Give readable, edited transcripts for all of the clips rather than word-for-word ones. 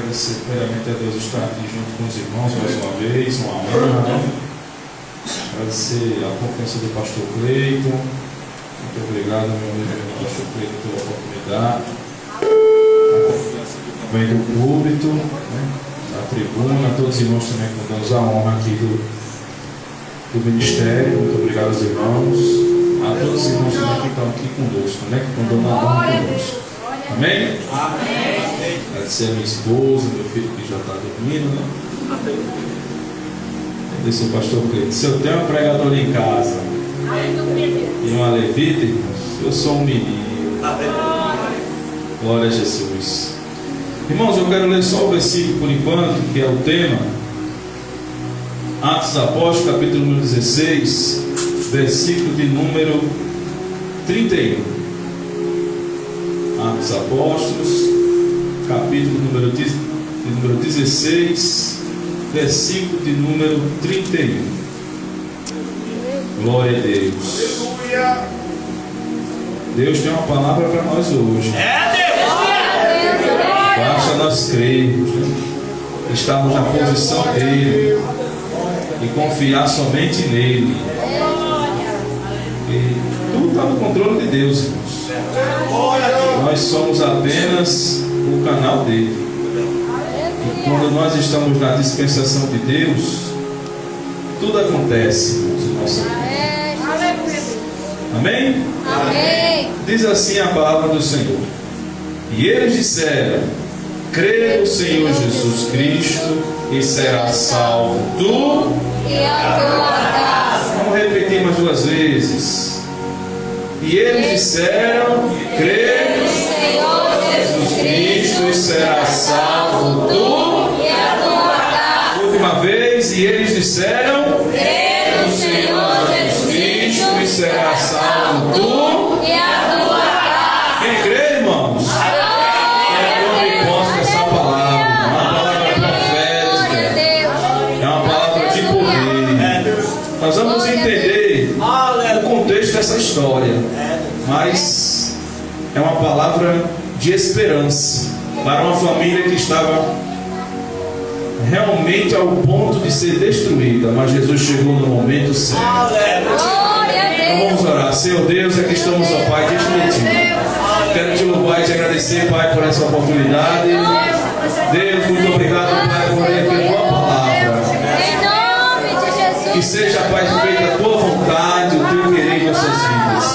Agradecer primeiramente a Deus estar aqui junto com os irmãos mais uma vez, uma honra, né? Agradecer a confiança do pastor Cleiton. Muito obrigado, meu amigo pastor Cleiton, pela oportunidade. A confiança também do púlpito, né? Da tribuna, todos os irmãos também que damos a honra aqui do ministério. Muito obrigado aos irmãos. A todos os irmãos também que estão aqui conosco, né? Que estão dando a honra conosco. Amém? Amém. Agradecer a minha esposa, meu filho que já está dormindo, né? Agradecer o pastor Cleiton. Se eu tenho uma pregadora em casa e uma levita, irmãos, eu sou um menino. Glória a Jesus. Irmãos, eu quero ler só o versículo por enquanto, que é o tema. Atos dos Apóstolos, capítulo número 16, versículo de número 31. Atos dos Apóstolos, capítulo número 16, versículo de número 31. Glória a Deus. Deus tem uma palavra para nós hoje. Basta nós crermos, né? Estarmos na posição dele e confiar somente nele. E tudo está no controle de Deus, irmãos. Nós somos apenas o canal dele. E quando nós estamos na dispensação de Deus, tudo acontece em nossa vida. Amém? Amém? Diz assim a palavra do Senhor. E eles disseram: crê no Senhor Jesus Cristo e será salvo tu e a tua casa. Vamos repetir mais duas vezes. E eles disseram: crê no Senhor Jesus Cristo e será salvo tu e a tua casa. Última vez. E eles disseram: crê no Senhor Jesus Cristo e será salvo tu e a tua casa. Quem crê, irmãos? Nós vamos entender o contexto dessa história, mas é uma palavra de esperança para uma família que estava realmente ao ponto de ser destruída, mas Jesus chegou no momento certo. Então vamos orar. Senhor Deus, aqui estamos, ó Pai, diante de Ti. Quero Te louvar e Te agradecer, Pai, por essa oportunidade. Deus, muito obrigado, Pai, por a Tua palavra. Que seja, Pai, feita a Tua vontade, o Teu querer em nossas vidas.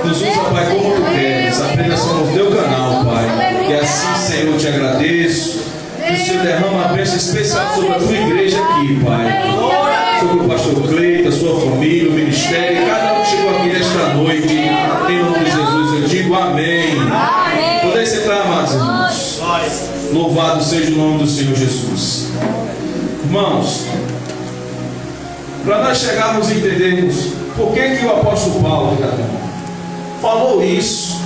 Nos usa, Pai, como Tu queres. Apenas somos Teu canal, Pai. E assim, Senhor, Te agradeço. Que o Senhor derrama a bênção especial sobre a Tua igreja aqui, Pai. Sobre o pastor Cleiton, a sua família, o ministério, cada um que chegou aqui nesta noite. Em nome de Jesus, eu digo amém. Podem sentar, amados irmãos. Louvado seja o nome do Senhor Jesus. Irmãos, para nós chegarmos e entendermos por que o apóstolo Paulo falou isso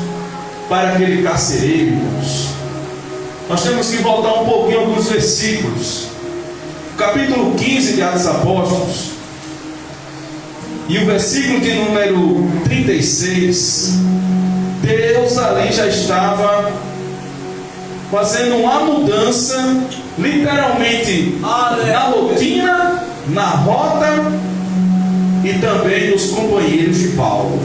para aquele carcereiro, irmãos, nós temos que voltar um pouquinho alguns versículos. Capítulo 15 de Atos dos Apóstolos e o versículo de número 36. Deus ali já estava fazendo uma mudança, literalmente, na rotina, na rota e também nos companheiros de Paulo.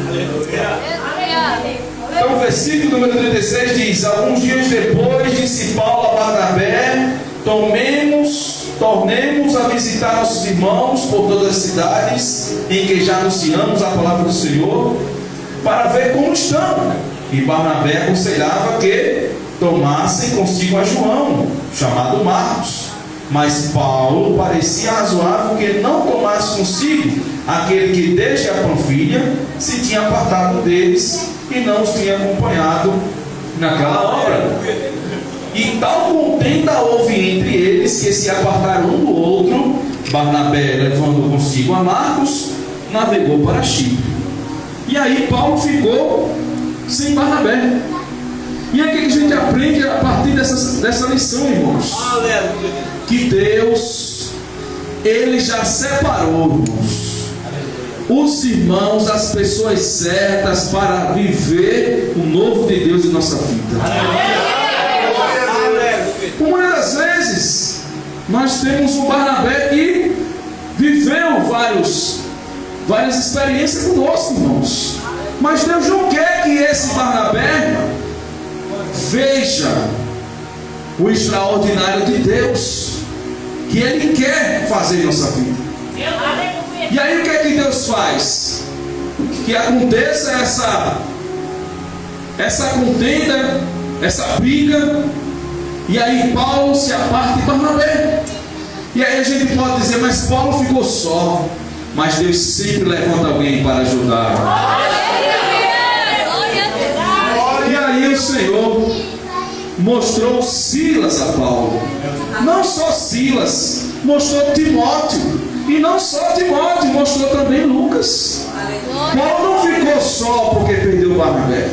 Então o versículo número 36 diz: alguns dias depois disse Paulo a Barnabé: tornemos a visitar nossos irmãos por todas as cidades em que já anunciamos a palavra do Senhor, para ver como estão. E Barnabé aconselhava que tomassem consigo a João, chamado Marcos. Mas Paulo parecia razoável que não tomasse consigo aquele que desde a Panfilha se tinha apartado deles e não os tinha acompanhado naquela obra. E tal contenda houve entre eles que se apartaram um do outro. Barnabé, levando consigo a Marcos, navegou para Chipre. E aí Paulo ficou sem Barnabé. E aí o que a gente aprende a partir dessa lição, irmãos? Que Deus, Ele já separou, irmãos, os irmãos, as pessoas certas para viver o novo de Deus em nossa vida. Uma das Nós temos um Barnabé que viveu várias experiências conosco, irmãos. Mas Deus não quer que esse Barnabé veja o extraordinário de Deus que Ele quer fazer em nossa vida. E aí o que é que Deus faz? Que aconteça essa contenda, essa briga, e aí Paulo se aparta de Barnabé. E aí a gente pode dizer, mas Paulo ficou só. Mas Deus sempre levanta alguém para ajudar. E aí o Senhor mostrou Silas a Paulo. Não só Silas, mostrou Timóteo. E não só Timóteo, mostrou também Lucas. Paulo não ficou só porque perdeu Barnabé.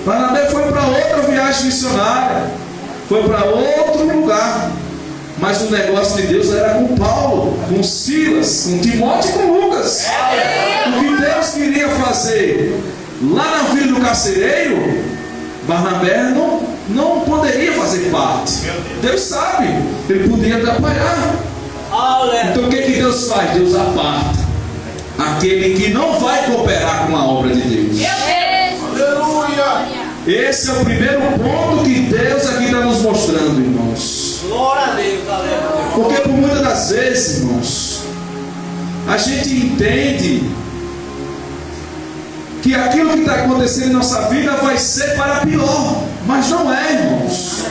Barnabé foi para outra viagem missionária, foi para outro lugar. Mas o negócio de Deus era com Paulo, com Silas, com Timóteo e com Lucas. O que Deus queria fazer lá na vida do carcereiro, Barnabé não poderia fazer parte. Deus sabe, ele podia atrapalhar. Então o que Deus faz? Deus aparta aquele que não vai cooperar com a obra de Deus. Esse é o primeiro ponto que Deus aqui está nos mostrando, irmãos. Porque por muitas das vezes, irmãos, a gente entende que aquilo que está acontecendo em nossa vida vai ser para pior, mas não é, irmãos.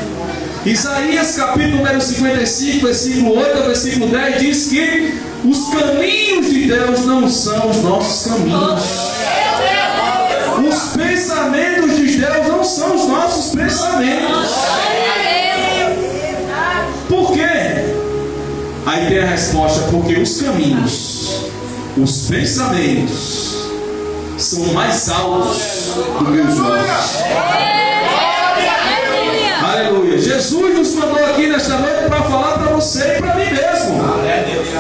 Isaías capítulo número 55, versículo 8 ao versículo 10 diz que os caminhos de Deus não são os nossos caminhos. Os pensamentos de Deus não são os nossos pensamentos. Por quê? Aí tem a resposta: porque os caminhos, os pensamentos são mais altos do que os nossos. Aleluia. Jesus nos mandou aqui nesta noite para falar para você e para mim mesmo.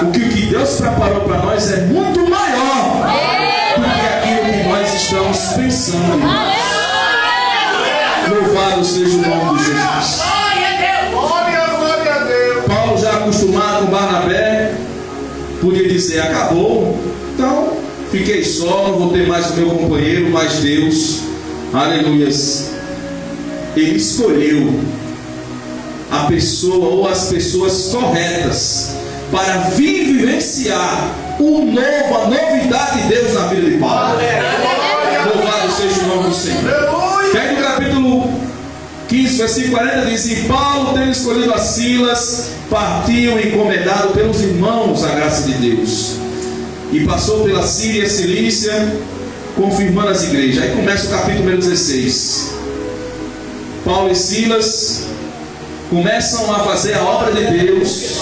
O que Deus preparou para nós é muito maior do que aquilo que nós estamos pensando. Louvado seja o nome de Jesus. Paulo, já acostumado com Barnabé, podia dizer: acabou, então fiquei só, não vou ter mais o meu companheiro. Mas Deus, aleluias, Ele escolheu a pessoa ou as pessoas corretas para vir vivenciar a novidade de Deus na vida de Paulo. Louvado seja o nome do Senhor. Pega o capítulo 15, versículo 40, diz: e Paulo, tendo escolhido a Silas, partiu encomendado pelos irmãos a graça de Deus, e passou pela Síria e Cilícia, confirmando as igrejas. Aí começa o capítulo número 16. Paulo e Silas começam a fazer a obra de Deus,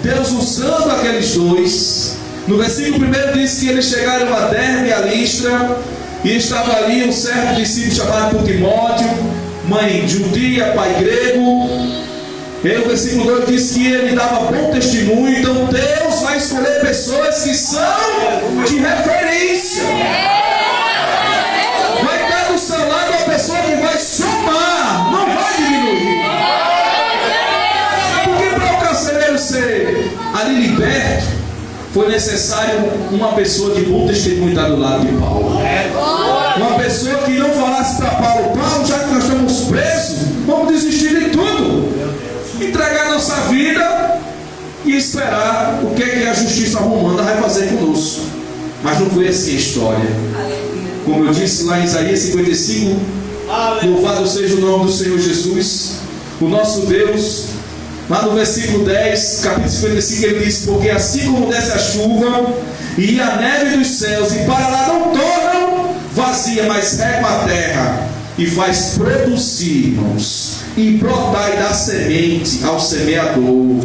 Deus usando aqueles dois. No versículo 1 diz que eles chegaram a Derbe e a Listra, e estava ali um certo discípulo chamado por Timóteo, mãe judia, pai grego. E o versículo 2 diz que ele dava bom testemunho. Então Deus vai escolher pessoas que são de referência. Vai dar do seu lado uma pessoa que vai somar, não vai diminuir. Porque para o carcereiro ser ali liberto, foi necessário uma pessoa de bom testemunho estar do lado de Paulo. Uma pessoa que não falasse para Paulo: Paulo, já que nós estamos presos, vamos desistir de tudo, entregar nossa vida e esperar o que é que a justiça romana vai fazer conosco. Mas não foi assim a história. Como eu disse lá em Isaías 55, louvado seja o nome do Senhor Jesus, o nosso Deus. Lá no versículo 10, capítulo 55, ele diz: porque assim como desce a chuva e a neve dos céus, e para lá não tornam vazia, mas rega a terra e faz produzir, irmãos, e brotar e dar semente ao semeador,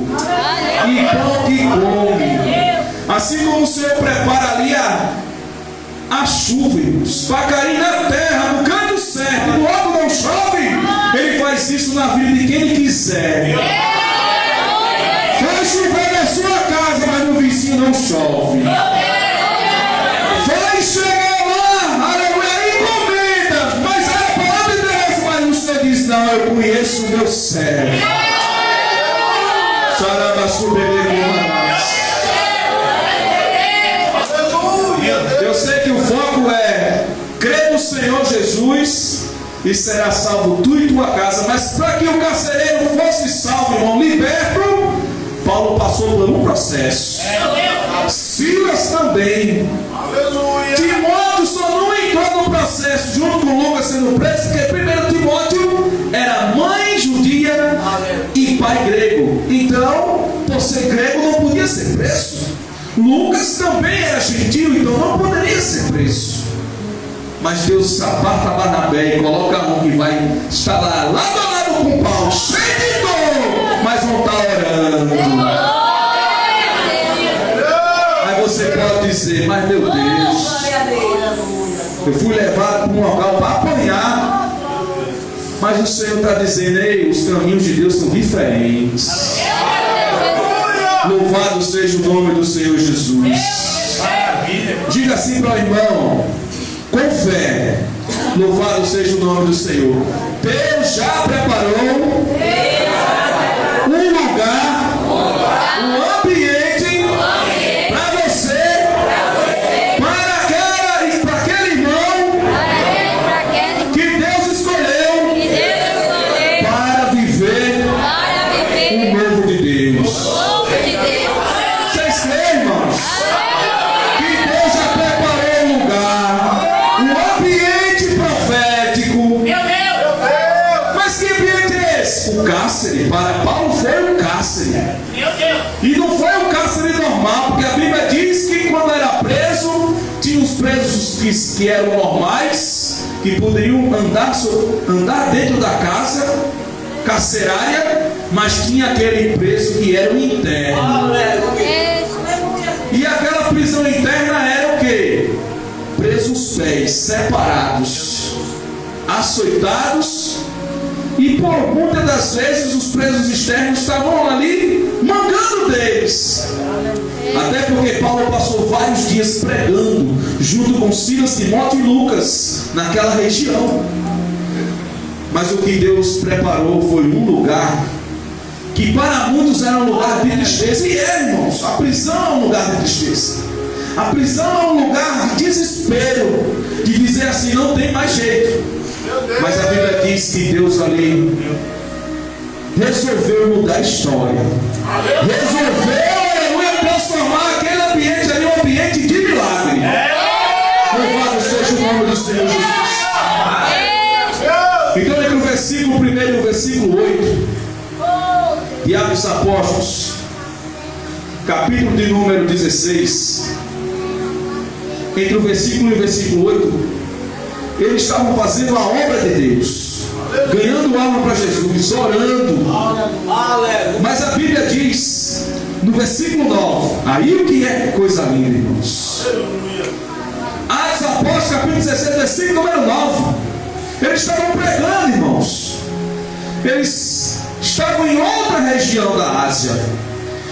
e pão que come. Assim como o Senhor prepara ali a chuva, irmãos, para cair na terra, no canto certo, e logo não chove, Ele faz isso na vida de quem Ele quiser. Vai chover na sua casa, mas no vizinho não chove. Vai chegar lá, aleluia, encomenda, mas é a palavra de Deus. Mas o Senhor diz: não, eu conheço o meu servo. Eu sei que o foco é crer no Senhor Jesus e será salvo tu e tua casa. Mas para que o carcereiro fosse salvo, irmão, liberto, Paulo passou por um processo. Silas também. Timóteo só não entrou no processo junto com Lucas sendo preso, porque primeiro Timóteo era mãe judia e pai grego. Então, por ser grego, não podia ser preso. Lucas também era gentil, então não poderia ser preso. Mas Deus aparta Barnabé e coloca um que vai estar lá lado a lado com Paulo, cheio de dor, mas vão estar orando. Aí você pode dizer, mas meu Deus, eu fui levado para um local para apanhar. Mas o Senhor está dizendo, ei, os caminhos de Deus são diferentes. Louvado seja o nome do Senhor Jesus. Diga assim para o irmão, com fé, louvado seja o nome do Senhor. Deus já preparou um lugar, um ambiente para você, para aquele irmão que Deus escolheu para viver o novo de Deus. Vocês creem, irmãos? Que Deus já preparou um lugar, um ambiente profético. Mas que ambiente é esse? O cárcere. Para Paulo foi um cárcere. E não foi um cárcere normal, porque a Bíblia diz que quando era preso, tinha os presos que eram normais, que poderiam andar dentro da casa carcerária, mas tinha aquele preso que era o interno. E aquela prisão interna era o quê? Presos pés, separados, açoitados, e por muitas das vezes os presos externos estavam ali mangando deles. Até porque Paulo passou vários dias pregando junto com Silas, Timóteo e Lucas naquela região. Mas o que Deus preparou foi um lugar que para muitos era um lugar de tristeza. E irmãos, a prisão é um lugar de tristeza. A prisão é um lugar de desespero, de dizer assim, não tem mais jeito. Mas a Bíblia diz que Deus ali resolveu mudar a história. Resolveu transformar aquele ambiente ali um ambiente de milagre. Louvado seja o nome do Senhor Jesus. Então, entre o versículo 1 e o versículo 8 de Atos dos Apóstolos, capítulo de número 16, entre o versículo e o versículo 8, eles estavam fazendo a obra de Deus, ganhando alma para Jesus, orando. Mas a Bíblia diz, no versículo 9, aí o que é coisa linda, irmãos. Atos dos Apóstolos, capítulo 16, versículo número 9. Eles estavam pregando, irmãos. Eles estavam em outra região da Ásia.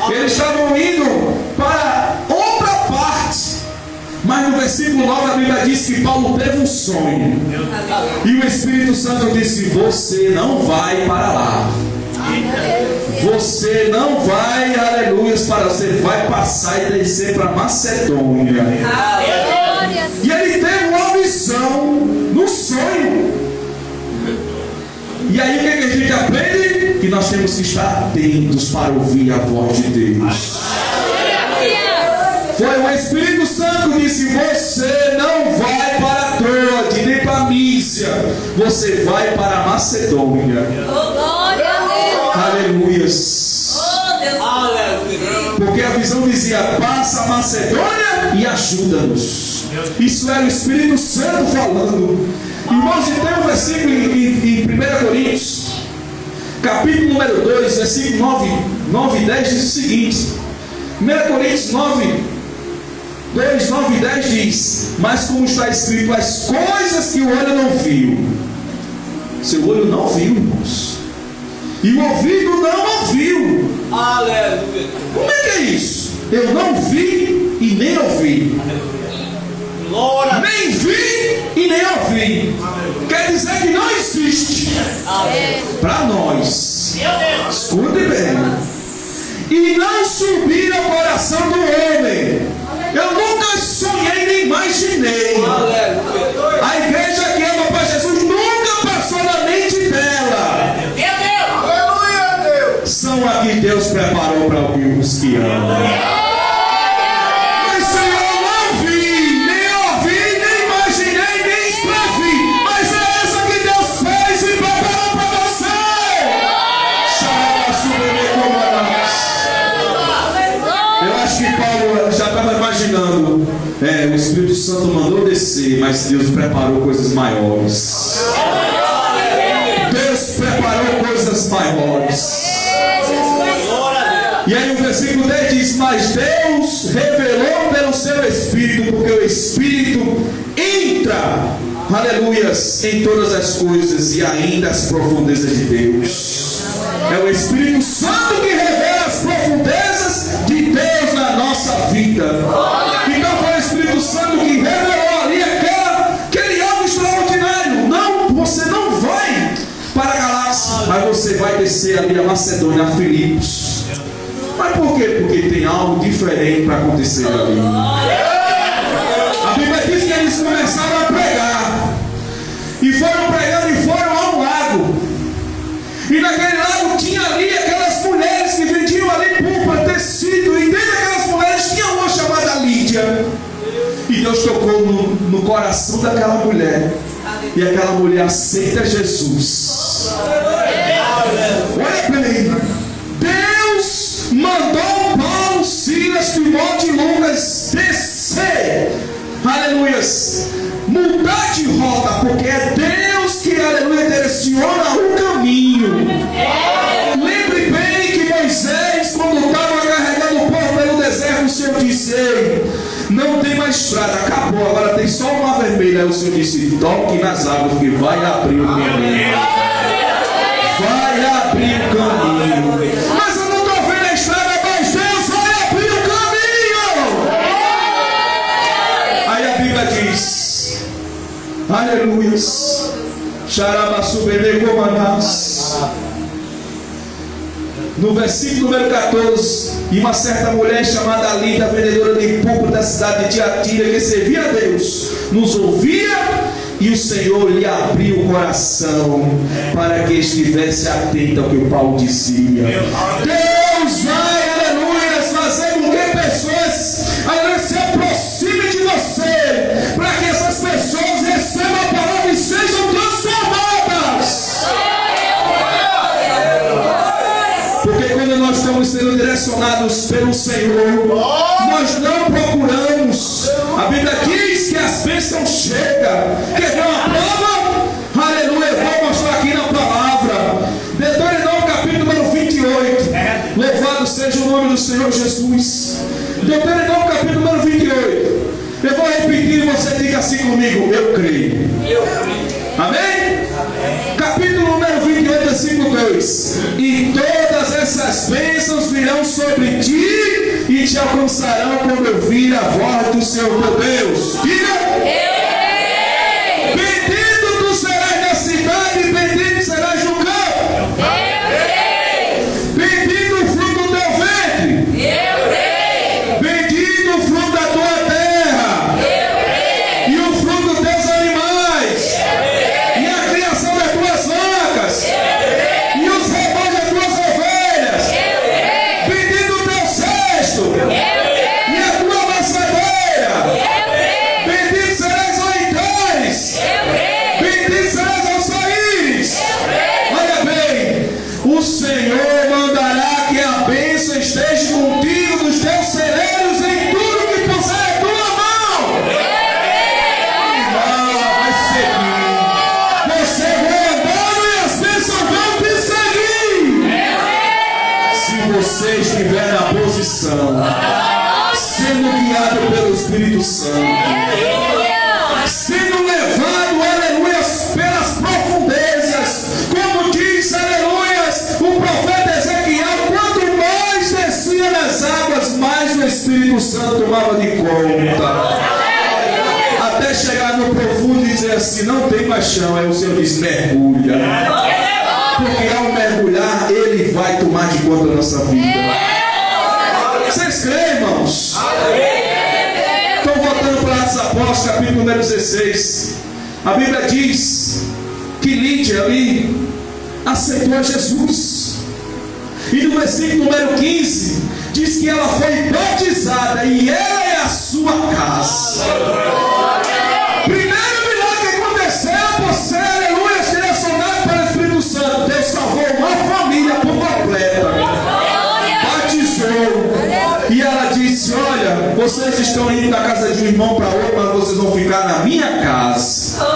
Eles estavam indo para outra parte. Mas no versículo 9 a Bíblia diz que Paulo teve um sonho. E o Espírito Santo disse, você não vai para lá. Você não vai, aleluia, para você vai passar e descer para Macedônia. E ele teve uma visão no sonho. E aí o que a gente aprende? Que nós temos que estar atentos para ouvir a voz de Deus. Foi o Espírito Santo que disse, você não vai para Troade, nem para Mísia, você vai para Macedônia. Aleluias. Porque a visão dizia, passa a Macedônia e ajuda-nos. Isso era o Espírito Santo falando. Irmãos, e tem um versículo em 1 Coríntios, capítulo número 2, versículo 9 e 10 diz o seguinte. 1 Coríntios 2, 9 e 10 diz, mas como está escrito, as coisas que o olho não viu, seu olho não viu, irmãos, e o ouvido não ouviu. Aleluia. Como é que é isso? Eu não vi e nem ouvi. Glória. Nem vi e nem ouvi. Quer dizer que não existe para nós. Escute bem. e não subir ao coração do homem. Eu nunca sonhei nem imaginei. A igreja que ama para Jesus nunca passou na mente dela. São a que Deus preparou para os que amam. Mas Senhor, eu não vi, nem ouvi, nem imaginei, nem escrevi. Mas é essa que Deus fez e preparou para você. Eu acho que Paulo já estava imaginando. O Espírito Santo mandou descer, mas Deus preparou coisas maiores. Deus preparou coisas maiores. E aí o versículo 10 diz: mas Deus revelou pelo seu Espírito, porque o Espírito entra, aleluias, em todas as coisas e ainda as profundezas de Deus. É o Espírito Santo que revela as profundezas de Deus na nossa vida. Então foi o Espírito Santo que revelou ali aquele algo extraordinário. Não, você não vai para a galáxia, mas você vai descer ali a Macedônia, a Filipos. Mas por quê? Porque tem algo diferente para acontecer ali. A Bíblia diz que eles começaram a pregar. E foram pregando e foram a um lago. E naquele lago tinha ali aquelas mulheres que vendiam ali púrpura, tecido. E dentro daquelas mulheres tinha uma chamada Lídia. E Deus tocou no coração daquela mulher. E aquela mulher aceita Jesus. Olha bem. Deus mandou Paulo, Silas, Timóteo e Lucas descer. Aleluias. Mudar de rota, porque é Deus que, aleluia, direciona o caminho. Lembre bem que Moisés, quando estava carregando o povo pelo deserto, o Senhor disse: ei, não tem mais estrada, acabou, agora tem só uma vermelha. Aí o Senhor disse: toque nas águas que vai abrir o caminho. Vai abrir o caminho. Mas eu não estou vendo a estrada, mas Deus vai abrir o caminho. Aí a Bíblia diz, aleluias, no versículo número 14, e uma certa mulher chamada Lídia, vendedora de púrpura da cidade de Tiatira, que servia a Deus, nos ouvia, e o Senhor lhe abriu o coração para que estivesse atento ao que o Paulo dizia. Deus vai, aleluia, fazer com que pessoas, aleluia, se aproximem de você, para que essas pessoas recebam a palavra e sejam transformadas. Porque quando nós estamos sendo direcionados pelo Senhor, nós não procuramos. A Bíblia diz que as bênçãos chegam. Quer ver uma prova? Aleluia, eu vou mostrar aqui na palavra. Deuteronômio capítulo número 28. Louvado seja o nome do Senhor Jesus. Deuteronômio capítulo número 28. Eu vou repetir e você diga assim comigo: eu creio. Amém? Capítulo número 28, versículo 2. E todas essas bênçãos virão sobre ti e te alcançarão quando eu vir a voz do Senhor teu Deus. Diga: bendito tu serás na cidade, bendito serás no campo. Bendito o fruto do teu ventre. Bendito o fruto da tua terra. E o fruto dos teus animais. E a criação das tuas vacas. E os rebanhos das tuas ovelhas. Bendito o teu cesto. E a tua maçadeira. Bendito serás ao entrares. Bendito serás ao saíres. Olha bem, o Senhor mandará que a bênção esteja contigo nos teus celeiros, em tudo que puser a tua mão. Vai seguir. Você vai andando e as bênçãos vão te seguir. Se você estiver na posição, sendo guiado pelo Espírito Santo, sendo levado, aleluia, pelas profundezas, como diz, aleluia, o profeta Ezequiel: quanto mais descia nas águas, mais o Espírito Santo tomava de conta, até chegar no profundo e dizer assim: não tem mais chão. Aí o Senhor diz: mergulha, porque ao mergulhar Ele vai tomar de conta da nossa vida. Atos dos Apóstolos, capítulo número 16, a Bíblia diz que Lídia ali aceitou a Jesus. E no versículo número 15 diz que ela foi batizada, e ela é a sua casa. Primeiro milagre que aconteceu, você, aleluia, direcionado pelo Espírito Santo. Deus salvou uma família por completa, batizou. E ela disse: olha, vocês estão indo da casa de um irmão para outro, mas vocês vão ficar na minha casa.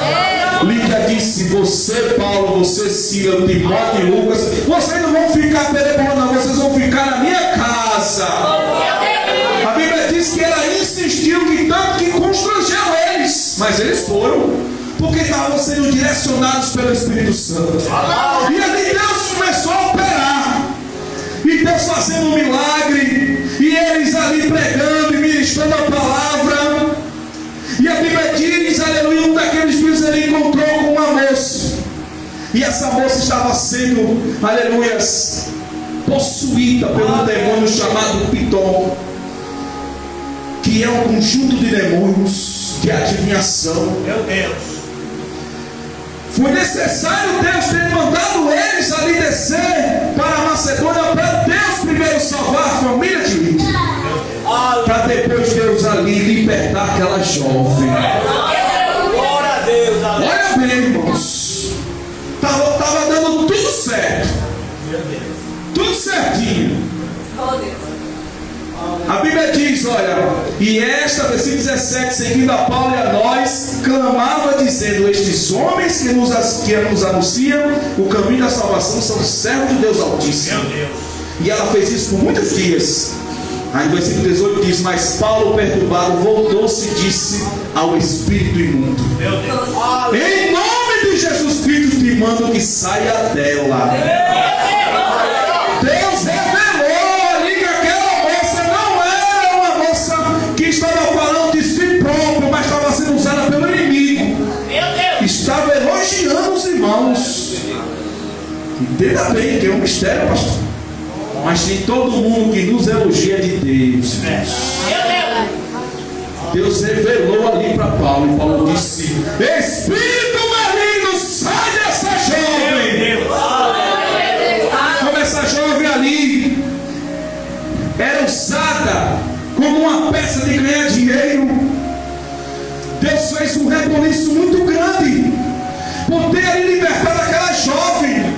Lídia disse: você, Paulo, você, Sila, Timóteo e Lucas, vocês não vão ficar peregrinando, não, vocês vão ficar na minha casa. A Bíblia diz que ela insistiu, que tanto que constrangeu eles, mas eles foram, porque estavam sendo direcionados pelo Espírito Santo. E ali Deus começou a operar, e Deus fazendo um milagre, e eles ali pregando e ministrando a palavra. E a Bíblia diz, aleluia, um daqueles dias ele encontrou com uma moça, e essa moça estava sendo, aleluia, possuída pelo demônio chamado Piton, que é um conjunto de demônios de adivinhação. Meu Deus. Foi necessário Deus ter mandado eles ali descer para a Macedônia, para Deus primeiro salvar a família de Lídia, para depois Deus ali libertar aquela jovem. Glória a Deus. Olha bem, irmãos, estava dando tudo certo, tudo certinho. A Bíblia diz, olha, e esta, versículo 17, seguindo a Paulo e a nós, clamava dizendo: estes homens que nos anunciam o caminho da salvação são servos de Deus Altíssimo. E ela fez isso por muitos dias. Aí no versículo 18 diz: mas Paulo, perturbado, voltou-se e disse ao espírito imundo: em nome de Jesus Cristo te mando que saia dela. Deus revelou ali que aquela moça não era uma moça que estava falando de si própria, mas estava sendo usada pelo inimigo. Estava elogiando os irmãos. Entenda bem que é um mistério, pastor. Mas tem todo mundo que nos elogia de Deus. Deus revelou ali para Paulo, e Paulo disse: espírito maligno, sai dessa jovem. Como essa jovem ali era usada como uma peça de ganhar dinheiro, Deus fez um reboliço muito grande por ter ali libertado aquela jovem.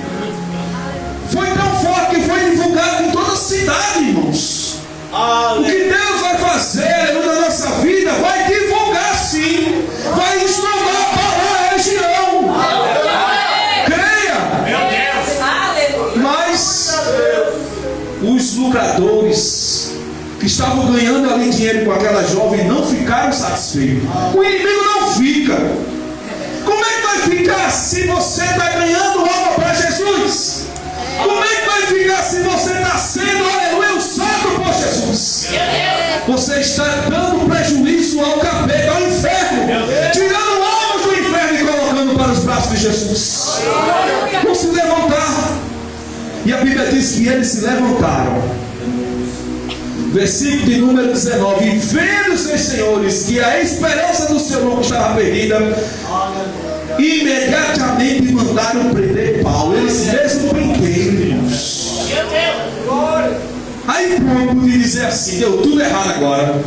Foi tão forte que foi divulgado em toda a cidade, irmãos. O que Deus vai fazer na nossa vida, vai divulgar sim, vai estourar para a região. Creia. Mas os lucradores que estavam ganhando ali dinheiro com aquela jovem não ficaram satisfeitos. O inimigo não fica. Como é que vai ficar se você está ganhando algo para Jesus? Como é que vai ficar se você está sendo, aleluia, usado por Jesus? Você está dando prejuízo ao capeta, ao inferno, tirando almas do inferno e colocando para os braços de Jesus. Vamos se levantar. E a Bíblia diz que eles se levantaram. Versículo de número 19: e vendo os seus senhores que a esperança do seu nome estava perdida, imediatamente mandaram prender Paulo. Eles mesmos prenderam. Aí pronto de dizer assim: deu tudo errado agora.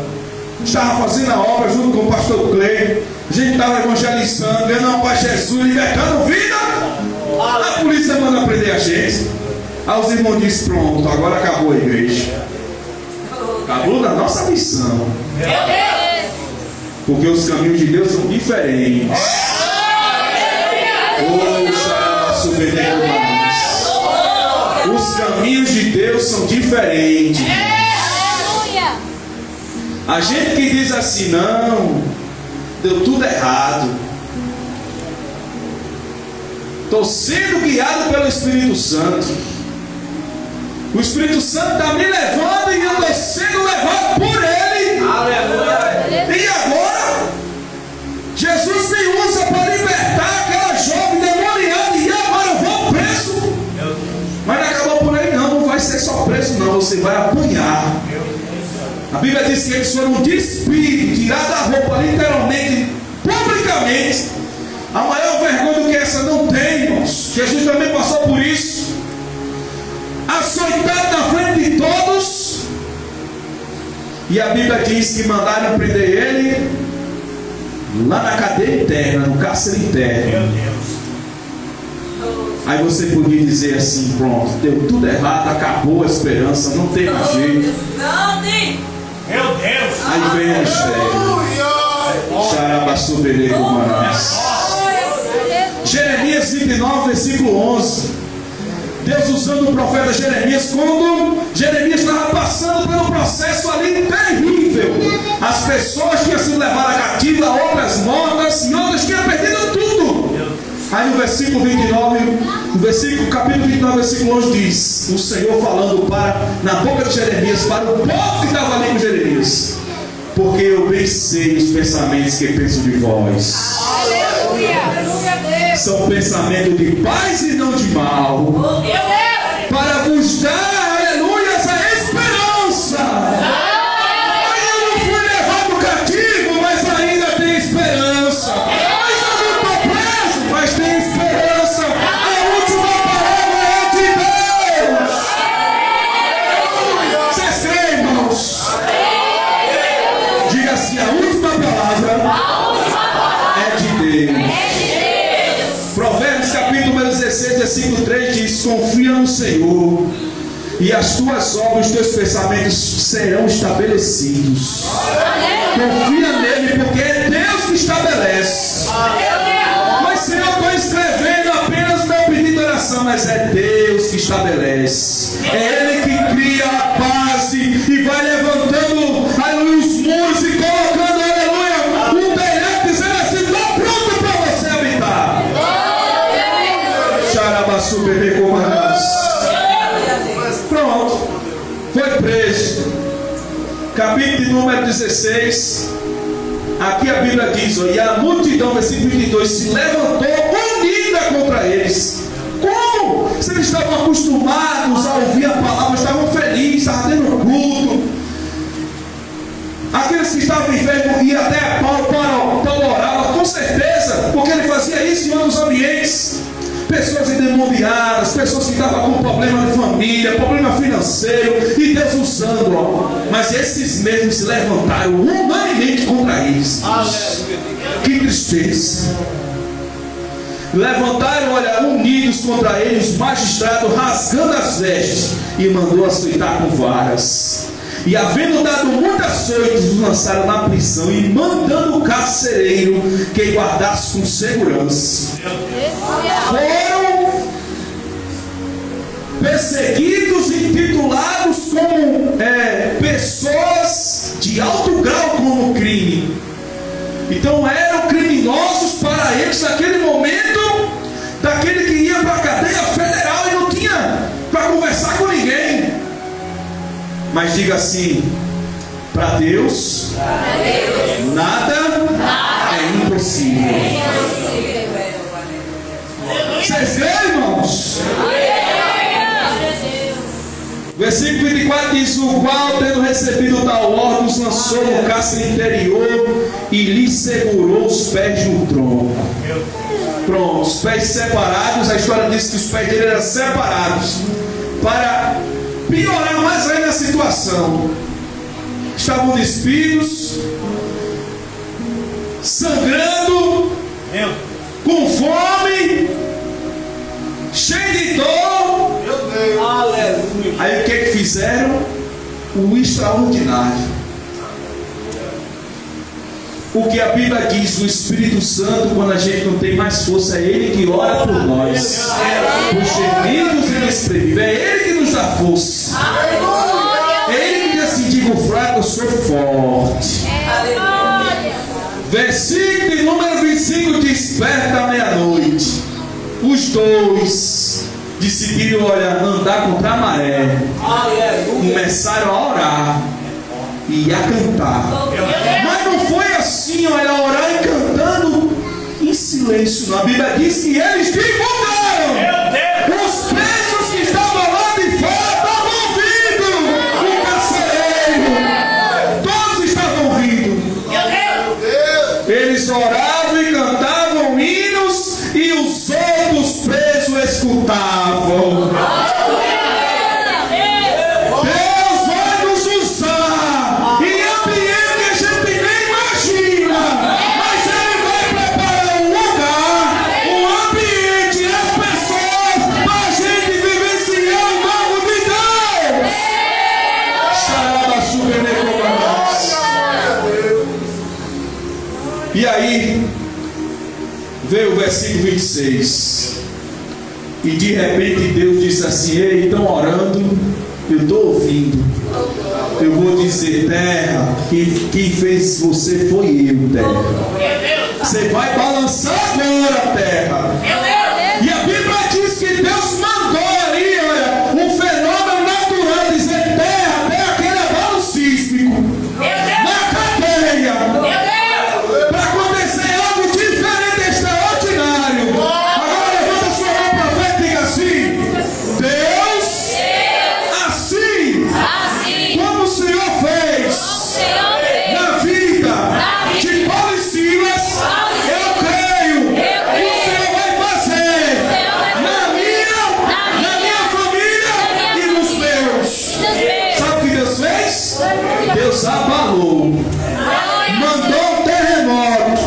Estava fazendo a obra junto com o pastor Clay, a gente estava evangelizando, ganhando alma para Jesus, libertando vida. A polícia manda prender a gente. Aí os irmãos dizem: pronto, agora acabou a igreja, acabou da nossa missão, porque os caminhos de Deus são diferentes. Os caminhos de Deus são diferentes. A gente que diz assim: não, deu tudo errado, estou sendo guiado pelo Espírito Santo, o Espírito Santo está me levando e eu estou sendo levado por Ele. Aleluia. E agora Jesus me usa para libertar aquela jovem demoniada, e agora eu vou preso. Mas não acabou por aí não, não vai ser só preso não, você vai apanhar. A Bíblia diz que eles foram despidos, tirados da roupa, literalmente, publicamente. A maior vergonha do que essa não tem, irmãos. Jesus também passou por isso. Açoitado na frente de todos. E a Bíblia diz que mandaram prender ele lá na cadeia interna, no cárcere interno. Meu Deus. Aí você podia dizer assim: pronto, deu tudo errado, acabou a esperança, não tem mais jeito. Meu Deus. Aí vem o mistério. Xarabassuberego Marás. Jeremias 29, versículo 11. Deus usando o profeta Jeremias, quando Jeremias estava passando por um processo ali terrível. As pessoas tinham sido levadas cativa, outras mortas, e outras tinham perdido tudo. Aí no versículo 29, capítulo 29, versículo 11 diz: o Senhor falando na boca de Jeremias, para o povo que estava ali com Jeremias: porque eu bem sei os pensamentos que penso de vós. São pensamentos de paz e não de mal, para vos dar, aleluia, a esperança. Ainda não fui levado cativo, mas ainda tem esperança. Ainda não estou preso, mas tem esperança. A última palavra é de Deus. Vocês creem, irmãos? Diga assim: a última palavra é de Deus. Provérbios capítulo 16, versículo 3 diz: confia no Senhor, e as tuas obras, os teus pensamentos serão estabelecidos. Confia nele, porque é Deus que estabelece. Mas Senhor, eu estou escrevendo apenas meu pedido de oração, mas é Deus que estabelece. É Ele que cria a base e vai levantando, aleluia, os muros e colocando, aleluia, um telhado, dizendo assim: estou pronto para você habitar. Pronto, foi preso. Capítulo de número 16. Aqui a Bíblia diz: e a multidão, versículo 22, se levantou unida contra eles. Como? Se eles estavam acostumados a ouvir a palavra, estavam felizes, estavam tendo culto. Aqueles que estavam enfermos iam até Paulo para orá-lo, com certeza, porque ele fazia isso em outros ambientes. Pessoas endemoniadas, pessoas que estavam com problema de família, problema financeiro, e Deus usando, ó. Mas esses mesmos se levantaram unanimemente contra eles. Que tristeza. Levantaram, olha, unidos contra eles, os magistrados, rasgando as vestes, e mandou açoitar com varas. E havendo dado muitas açoites, os lançaram na prisão, e mandando o carcereiro que guardasse com segurança. Foram perseguidos e titulados como pessoas de alto grau como crime. Então eram criminosos para eles naquele momento, daquele que ia para a cadeia federal e não tinha para conversar com ninguém. Mas diga assim: para Deus nada é impossível. Vocês veem, irmãos? Versículo 24 diz: o qual, tendo recebido tal ordem, os lançou no cárcere interior e lhe segurou os pés no tronco. Pronto, os pés separados. A história diz que os pés dele eram separados para piorar mais ainda a situação. Estavam despidos, sangrando, com fome, cheio de dor. Aleluia. Aí o que fizeram? O extraordinário. O que a Bíblia diz: o Espírito Santo, quando a gente não tem mais força, é Ele que ora por nós, por gemidos inexprimíveis. É Ele que nos dá força. É Ele que diz assim: digo fraco, eu sou forte. Versículo número 25 diz: perto da meia-noite, os dois decidiram, olha, andar contra a maré. Começaram a orar e a cantar. Mas não foi assim, olha, orar e cantando em silêncio. Não. A Bíblia diz que eles divulgaram. Os presos que estavam lá de fora estavam ouvindo o carcereiro. E aí veio o versículo 26. E de repente Deus disse assim: ei, estão orando, eu estou ouvindo. Eu vou dizer: terra, quem fez você foi eu, terra. Você vai balançar agora, terra. E a Bíblia diz que Deus mandou ali, olha, um fenômeno natural, dizer: terra, terra, aquele abalo sísmico na cadeia, para acontecer algo diferente, extraordinário. Agora levanta sua mão para frente e diga assim: Deus, assim como o Senhor fez na vida de Paulo e Silas, eu creio que o Senhor vai fazer na minha família e nos meus. Sabe o que Deus fez? Deus abalou, mandou um terremoto,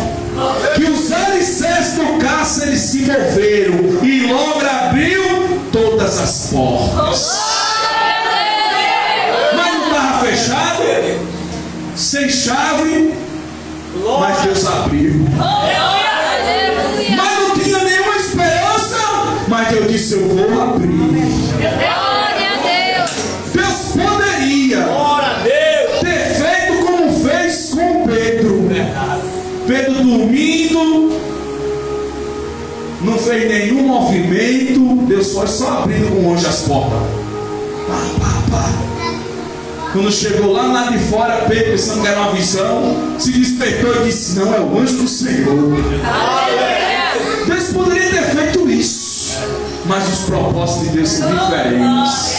que os alicerces do cárcere se moveram e logo abriu todas as portas. Mas não estava fechado, sem chave, mas Deus abriu. Mas não tinha nenhuma esperança, mas Deus disse: eu vou abrir. Deus poderia ter feito como fez com Pedro. Pedro dormindo, não fez nenhum movimento. Deus foi só abrindo com o anjo as portas. Pá, pá, pá. Quando chegou lá de fora, Pedro, pensando que era uma visão, se despertou e disse: não, é o anjo do Senhor. Deus poderia ter feito isso, mas os propósitos de Deus são diferentes.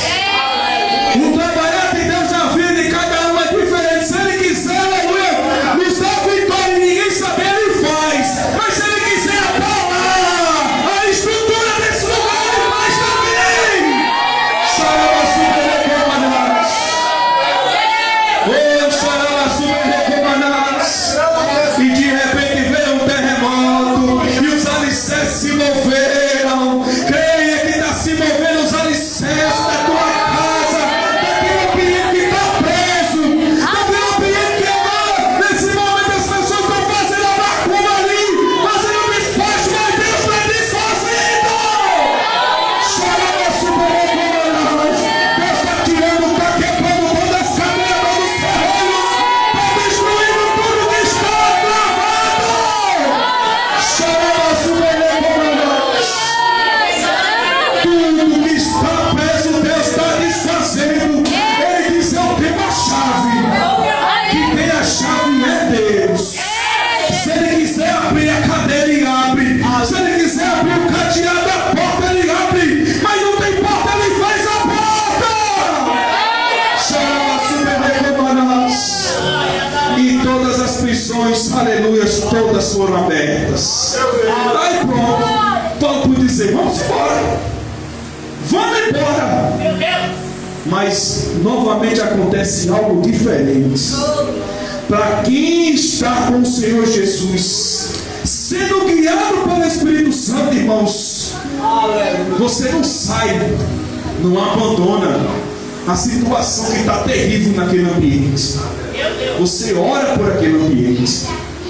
O trabalhar de Deus na vida de cada um é diferente. Se Ele quiser, aleluia, nos dá vitória e ninguém sabe, Ele faz. Mas se Ele quiser abalar a estrutura desse lugar, Ele faz também. Chorava super recomandados. Oh, chorava super recomandados. E de repente veio um terremoto e os alicerces se moveram. Creia que está se movendo os alicerces da tua casa, daquele ambiente que está preso, daquele ambiente que agora, nesse momento, as pessoas estão fazendo a macumba ali, fazendo um despacho, mas Deus está desfazendo. Chorava super recomandados. Deus está tirando, está quebrando todas as cadeias, todos os ferrolhos, está destruindo tudo que está travado. Chorava super recomandados. Tudo que está preso, Deus está desfazendo. Ele diz: eu tenho a chave. Quem tem a chave é Deus. Se Ele quiser abrir a cadeira, Ele abre. Se Ele quiser abrir o cadeado da porta, Ele abre. Mas não tem porta, Ele faz a porta. Chama super recomandados. E todas as prisões, aleluia, todas foram abertas. Aí pronto, todo mundo dizer: vamos embora. Vamos embora. Mas novamente acontece algo diferente. Para quem está com o Senhor Jesus, sendo guiado pelo Espírito Santo, irmãos, você não sai, não abandona a situação que está terrível naquele ambiente. Você ora por aquele ambiente.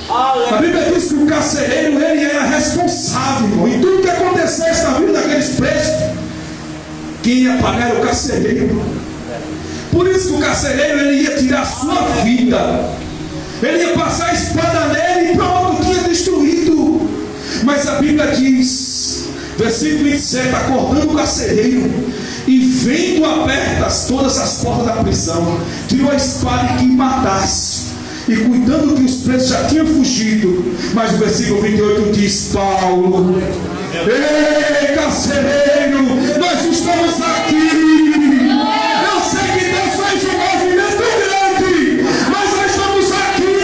A Bíblia diz que o carcereiro, ele era responsável, irmão, em tudo que acontecesse na vida daqueles presos. Quem ia pagar era o carcereiro. Por isso que o carcereiro, ele ia tirar a sua vida, ele ia passar a espada nele e pronto, tinha destruído. Mas a Bíblia diz, versículo 27, acordando o carcereiro e vendo abertas todas as portas da prisão, tirou a espada e que matasse, e cuidando que os presos já tinham fugido. Mas o versículo 28 diz: Paulo, ei, carcereiro, nós estamos aqui. Eu sei que Deus fez um movimento grande, mas nós estamos aqui.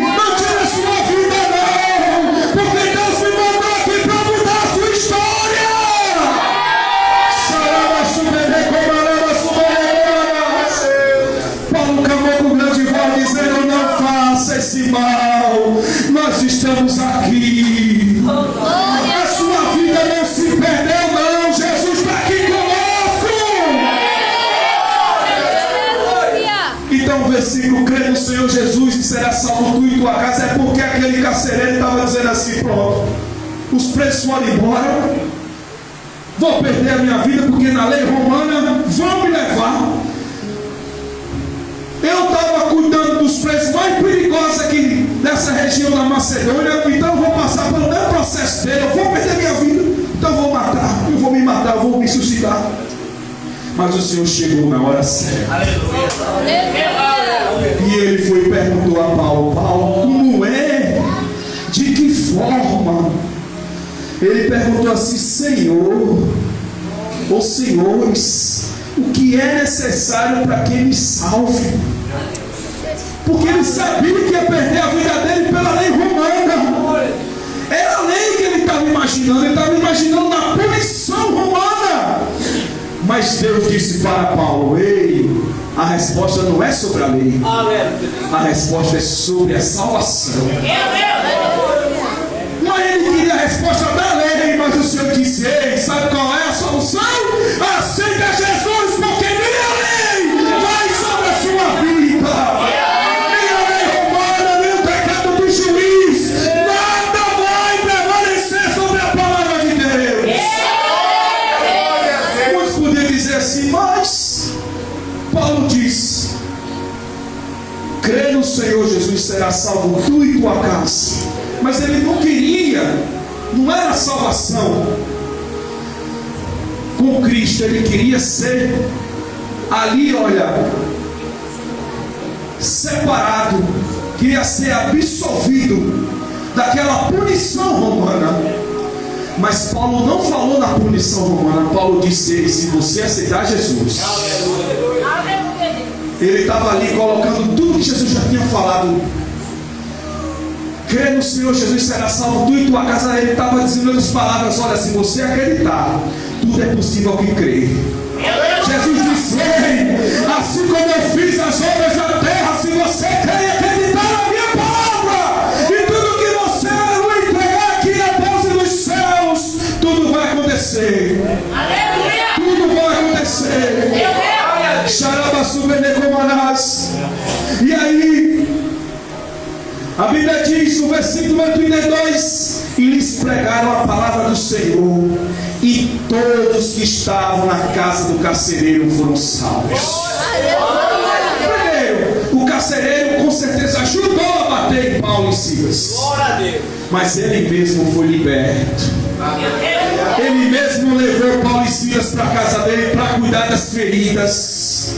Não tira a sua vida não, porque Deus me mandou aqui para mudar a sua história. Sarava super recomarava super. Paulo clamou com grande voz, dizendo: não faça esse mal, nós estamos aqui. A sua vida não se perdeu não, Jesus está aqui conosco. Então o versículo: crê no Senhor Senhor Jesus que será salvo tu e tua casa, é porque aquele carcereiro estava dizendo assim: pronto, os presos foram embora, vou perder a minha vida porque na lei romana vão me levar. Eu estava cuidando dos presos mais perigosos aqui dessa região da Macedônia, então eu vou passar pelo mesmo processo dele, eu vou perder minha vida, então eu vou matar, eu vou me matar, eu vou me suicidar. Mas o Senhor chegou na hora certa. E ele foi e perguntou a Paulo: Paulo, como é? De que forma? Ele perguntou assim: Senhor, ou senhores, o que é necessário para que me salve? Porque ele sabia que ia perder a vida dele pela lei romana. Era a lei que ele estava imaginando. Ele estava imaginando na punição romana. Mas Deus disse para Paulo: ei, a resposta não é sobre a lei, a resposta é sobre a salvação. Mas ele queria a resposta da lei, mas o Senhor disse: ei, sabe qual é a solução? Aceita Jesus, porque nem a lei vai sobre a sua vida, nem a lei romana, nem o pecado do juiz, nada vai prevalecer sobre a palavra de Deus. Muitos poderiam dizer assim: mas Paulo diz: crê no Senhor Jesus, será salvo tu e tua casa. Mas ele não queria, não era a salvação com Cristo, ele queria ser ali, olha, separado, queria ser absolvido daquela punição romana. Mas Paulo não falou na punição romana. Paulo disse: se você aceitar Jesus, ele estava ali colocando tudo que Jesus já tinha falado. Crê no Senhor Jesus, será salvo tu e tua casa. Ele estava dizendo as palavras: olha, se você acreditar, tudo é possível ao que crê. Jesus disse: ei, assim como eu fiz as obras da terra, se você crê e acreditar na minha palavra, e tudo que você não entregar aqui na Deus e nos céus, tudo vai acontecer. Tudo vai acontecer. E aí, a Bíblia diz no versículo 32: e lhes pregaram a palavra do Senhor, e todos que estavam na casa do carcereiro foram salvos. Primeiro, o carcereiro com certeza ajudou a bater em Paulo e Silas, mas ele mesmo foi liberto. Ele mesmo levou Paulo e Silas para a casa dele para cuidar das feridas.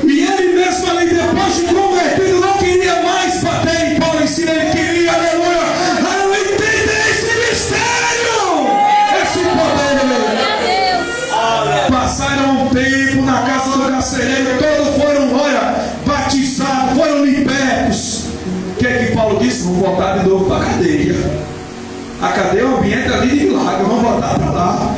E ele mesmo ali, depois de convertido, não queria mais bater em Paulo e Silas. Ele queria, aleluia, entender esse mistério, esse poder. Passaram um tempo na casa do carcereiro, todos foram, olha, batizados, foram libertos. O que é que Paulo disse? Vamos voltar de novo para a cadeia. A cadeia é um ambiente ali de milagre, vamos voltar para lá.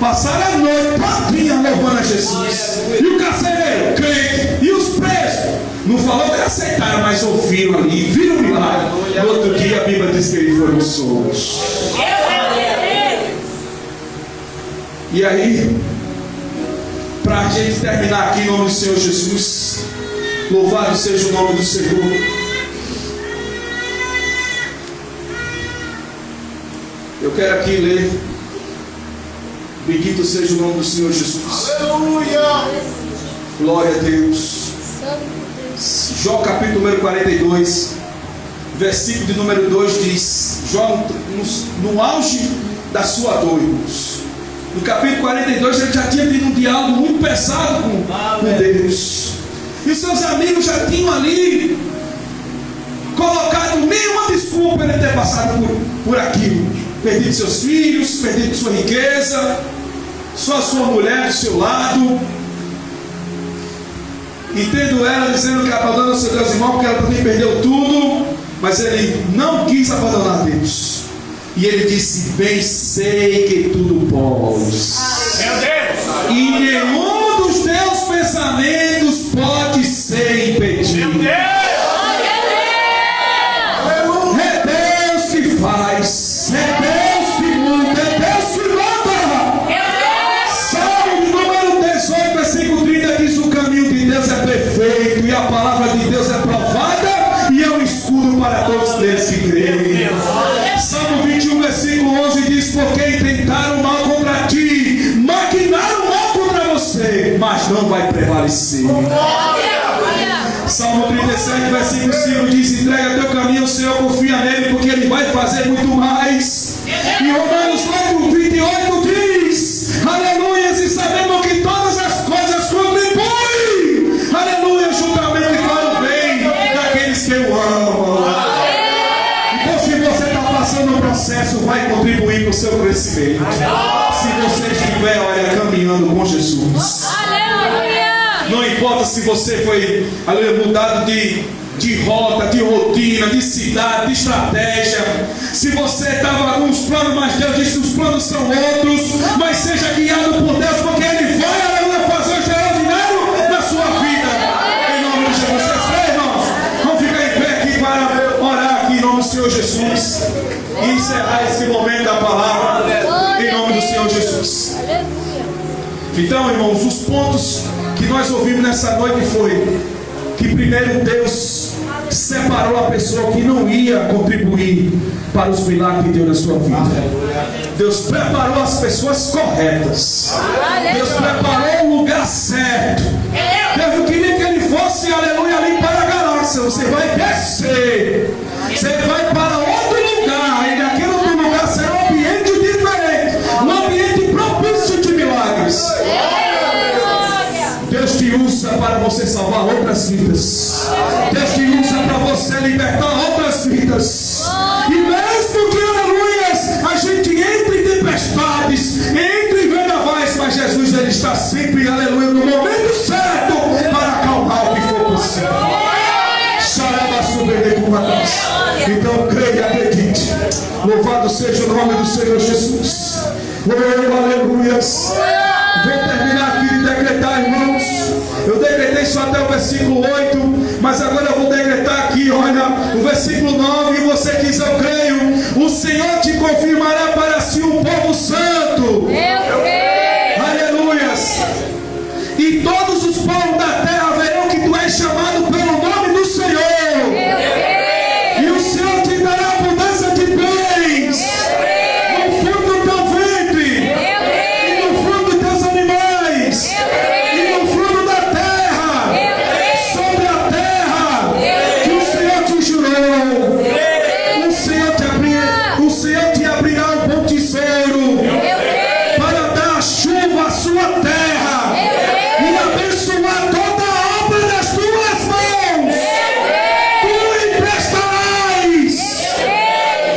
Passaram a noite todinha louvando a Jesus. E o carcereiro, crente, e os presos, não falou que aceitaram, mas ouviram ali, viram o milagre. No outro dia a Bíblia diz que eles foram soltos. E aí, para a gente terminar aqui em nome do Senhor Jesus, louvado seja o nome do Senhor. Eu quero aqui ler: bendito seja o nome do Senhor Jesus. Aleluia! Glória a Deus. Jó capítulo número 42, versículo de número 2 diz: Jó no auge da sua dor, irmãos. No capítulo 42 ele já tinha tido um diálogo muito pesado com Deus. E os seus amigos já tinham ali colocado nenhuma desculpa ele ter passado por aquilo. Perdido seus filhos, perdido sua riqueza, só sua mulher do seu lado. E tendo ela dizendo que abandona o seu Deus irmão, porque ela também perdeu tudo. Mas ele não quis abandonar Deus. E ele disse: bem sei que tudo podes. Meu Deus! E nenhum dos teus pensamentos pode ser impedido. Meu Deus! É Deus que faz, é Deus que muda, é Deus que manda. Salmo número 18, versículo 30 diz: o caminho de Deus é perfeito e a palavra de Deus é provada mas não vai prevalecer. Salmo 37, versículo 5 diz: entrega teu caminho ao Senhor, confia nele, porque ele vai fazer muito mais. E Romanos 8:28 diz: aleluia, e sabemos que todas as coisas contribuem, aleluia, juntamente para o bem daqueles que o amam. Então, se você está passando um processo, vai contribuir para o seu crescimento. Se você estiver, olha, caminhando com Jesus. Não importa se você foi, aleluia, mudado de rota, de rotina, de cidade, de estratégia. Se você estava com os planos, mas Deus disse: os planos são outros. Mas seja guiado por Deus, porque Ele vai, aleluia, fazer o extraordinário na sua vida. Em nome de Jesus. Vocês creem, irmãos? Vamos ficar em pé aqui para orar aqui em nome do Senhor Jesus. E encerrar esse momento da palavra em nome do Senhor Jesus. Então, irmãos, os pontos que nós ouvimos nessa noite foi que primeiro Deus separou a pessoa que não ia contribuir para os milagres de Deus na sua vida. Deus preparou as pessoas corretas. Deus preparou o lugar certo. Deus não queria que ele fosse, aleluia, ali para a galáxia. Você vai descer. Você vai para outro lugar. E naquele outro lugar será um ambiente diferente. Um ambiente propício de milagres. Deus te usa para você salvar outras vidas. Deus te usa para você libertar outras vidas. E mesmo que, aleluias, a gente entre em tempestades, entre em vendavais, mas Jesus, ele está sempre, aleluia, no momento certo para acalmar o que for possível. Então creia e acredite. Louvado seja o nome do Senhor Jesus. Aleluias. Vou terminar aqui de decretar, irmãos. Eu decretei só até o versículo 8, mas agora eu vou decretar aqui, olha, o versículo 9. E você que diz: eu creio, o Senhor te confirmará para si um povo santo. Aleluias. E todos os povos da terra verão que tu és chamado pelo nome do Senhor. E o Senhor te dará abundância de bens no fundo do teu ventre, e no fundo dos teus animais, e no fundo da terra, sobre a terra que o Senhor te jurou. O Senhor te abrirá um bom tesouro para dar chuva à sua terra e abençoar toda a obra das tuas mãos. Tu emprestarás.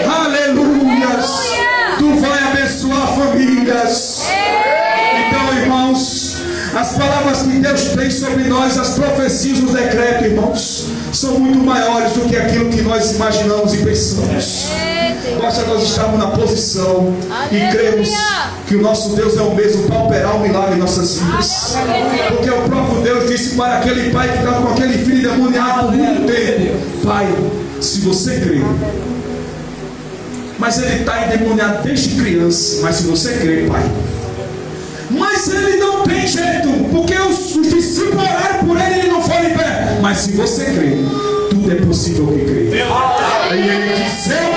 Aleluias. Tu vai abençoar famílias. Então, irmãos, as palavras que Deus tem sobre nós, as profecias do decreto, irmãos, são muito maiores do que aquilo que nós imaginamos e pensamos. Basta nós estarmos na posição e cremos que o nosso Deus é o mesmo para operar um milagre em nossas vidas. Porque o próprio Deus disse para aquele pai que estava com aquele filho endemoniado por muito tempo: pai, se você crê. Mas ele está endemoniado desde criança. Mas se você crê, pai. Mas ele não tem jeito, porque os discípulos oraram por ele e ele não foi em pé. Mas se você crê, tudo é possível que crê. E ele disse: eu